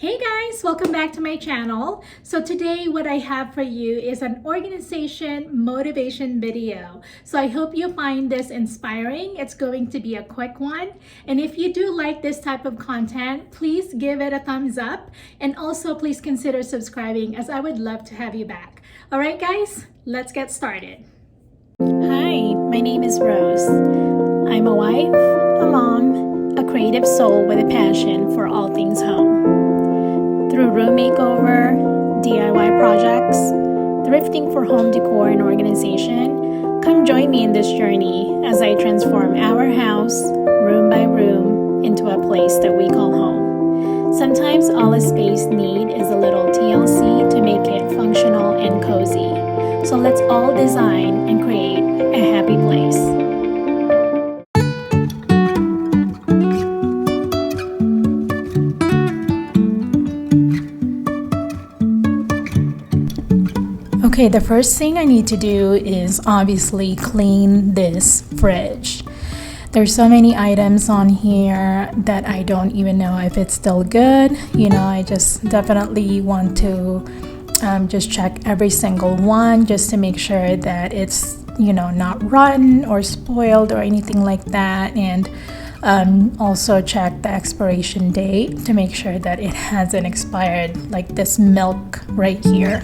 Hey guys, welcome back to my channel. So today what I have for you is an organization motivation video. So I hope you find this inspiring. It's going to be a quick one. And if you do like this type of content, please give it a thumbs up. And also please consider subscribing as I would love to have you back. All right guys, let's get started. Hi, my name is Rose. I'm a wife, a mom, a creative soul with a passion for all things home. Through room makeover, DIY projects, thrifting for home decor and organization, come join me in this journey as I transform our house, room by room, into a place that we call home. Sometimes all a space needs is a little TLC to make it functional and cozy. So let's all design and create a happy place. Okay, the first thing I need to do is obviously clean this fridge. There's so many items on here that I don't even know if it's still good. I just definitely want to just check every single one just to make sure that it's, not rotten or spoiled or anything like that. And also check the expiration date to make sure that it hasn't expired, like this milk right here.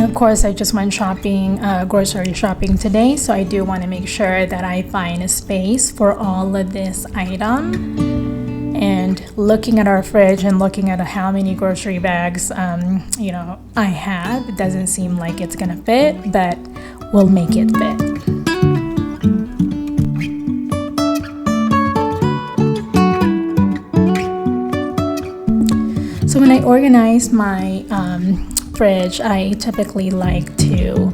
Of course, I just went grocery shopping today, so I do want to make sure that I find a space for all of this item. And looking at our fridge and looking at how many grocery bags, I have, it doesn't seem like it's gonna fit, but we'll make it fit. So when I organize my fridge, I typically like to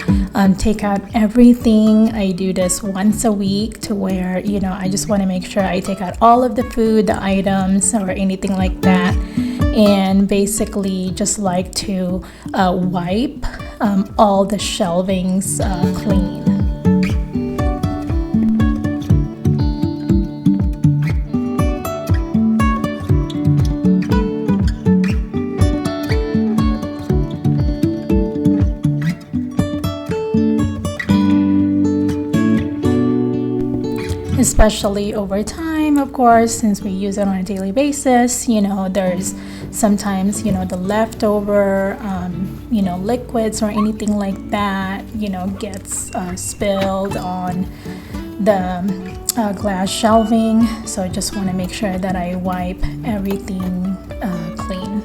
take out everything. I do this once a week to where I just want to make sure I take out all of the food, the items, or anything like that, and basically just like to wipe all the shelvings clean. Especially over time, of course, since we use it on a daily basis, there's sometimes, the leftover, liquids or anything like that, gets spilled on the glass shelving. So I just want to make sure that I wipe everything clean.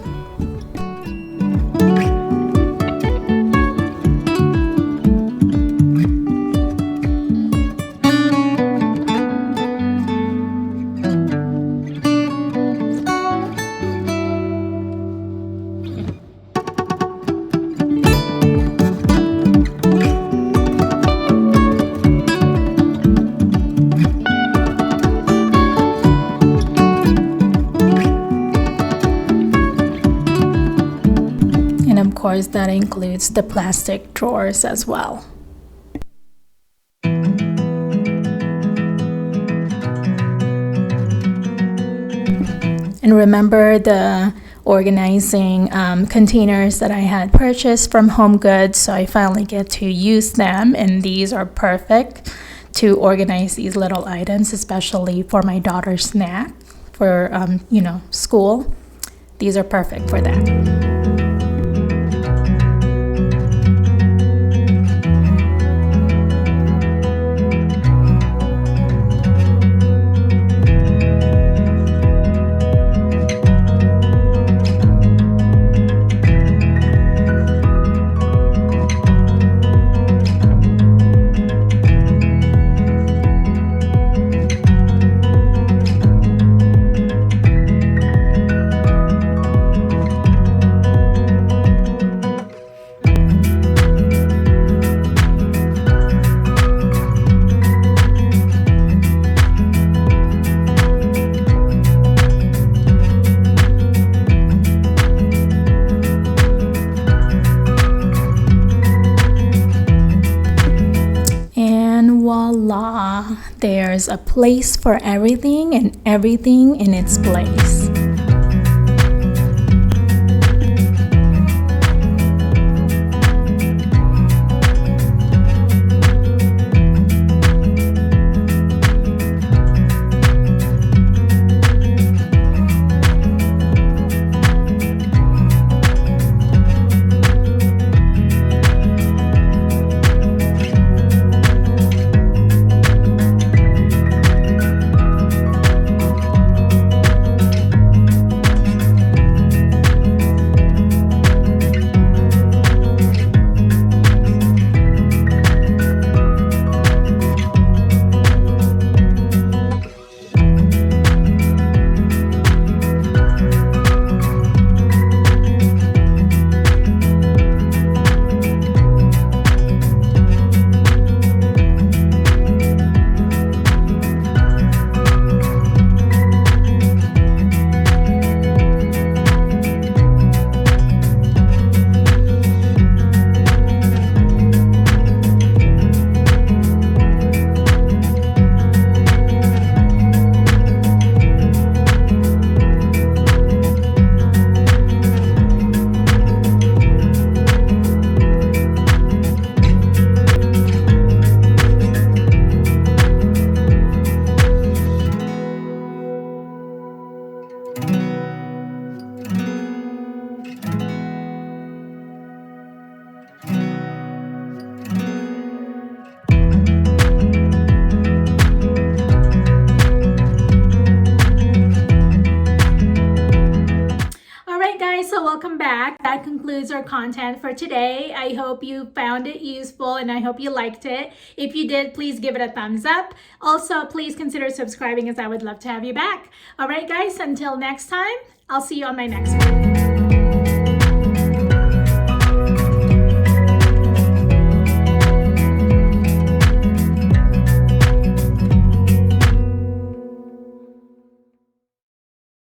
Of course, that includes the plastic drawers as well. And remember the organizing containers that I had purchased from Home Goods, so I finally get to use them, and these are perfect to organize these little items, especially for my daughter's snack for school. These are perfect for that. Voila! There's a place for everything and everything in its place. So welcome back. That concludes our content for today. I hope you found it useful and I hope you liked it. If you did, please give it a thumbs up. Also, please consider subscribing as I would love to have you back. All right, guys, until next time, I'll see you on my next one.